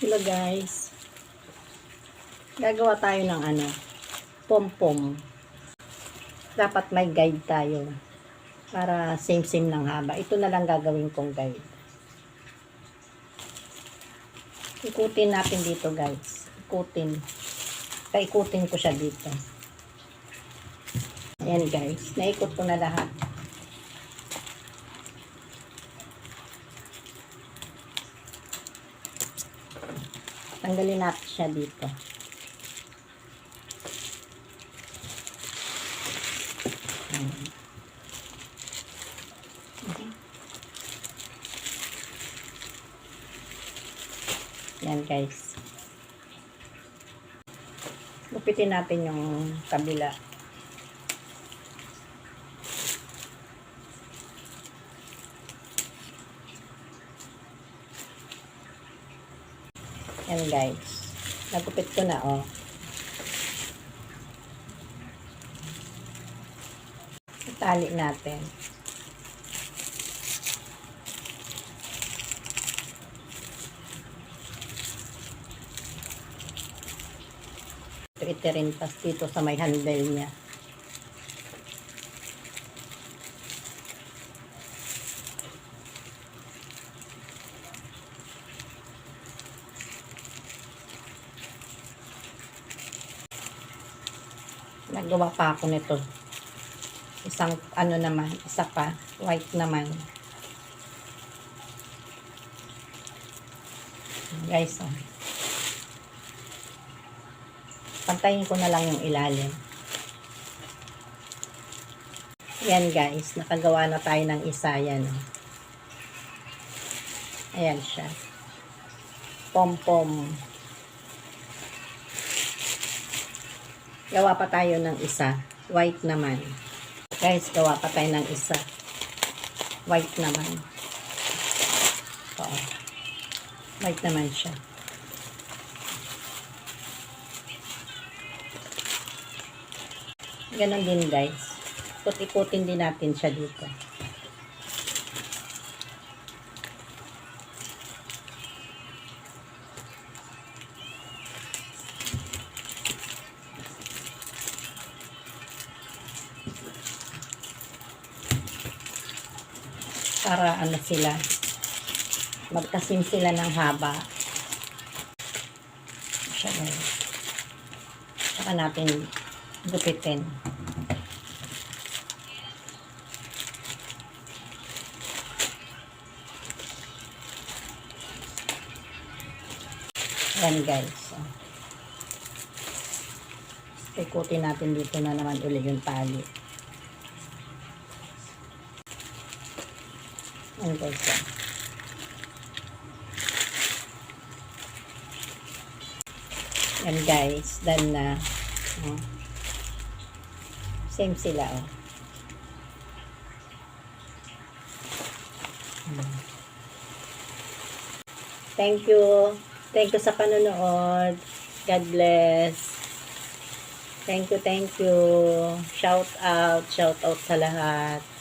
Hello guys. Gagawa tayo ng pom-pom. Dapat may guide tayo para same-same ng haba. Ito na lang gagawin kong guide. Ikutin natin dito guys. Paikutin ko siya dito. Ayan guys. Naikot ko na lahat. Tanggalin natin siya dito. Yan guys. Gupitin natin yung kabila. Yan guys. Nagupit ko na Itali natin. Ito rin pas dito sa may handle niya. Nagawa pa ako nito. Isang isa pa, white naman. Guys, pantayin ko na lang yung ilalim. Yan guys, nakagawa na tayo ng isa yan. Ayan siya. Pom-pom. Gawa pa tayo ng isa. White naman. Guys, gawa pa tayo ng isa. White naman. White naman siya. Ganon din guys. Ikot-ikutin din natin siya dito. Para sila, magkasim sila ng haba. Siya guys. Saka natin gupitin. Yan guys. Ikutin natin dito na naman ulit yung tali. Yan guys. Yan guys. Done na. Same sila Thank you. Thank you sa panonood. God bless. Thank you. Shout out sa lahat.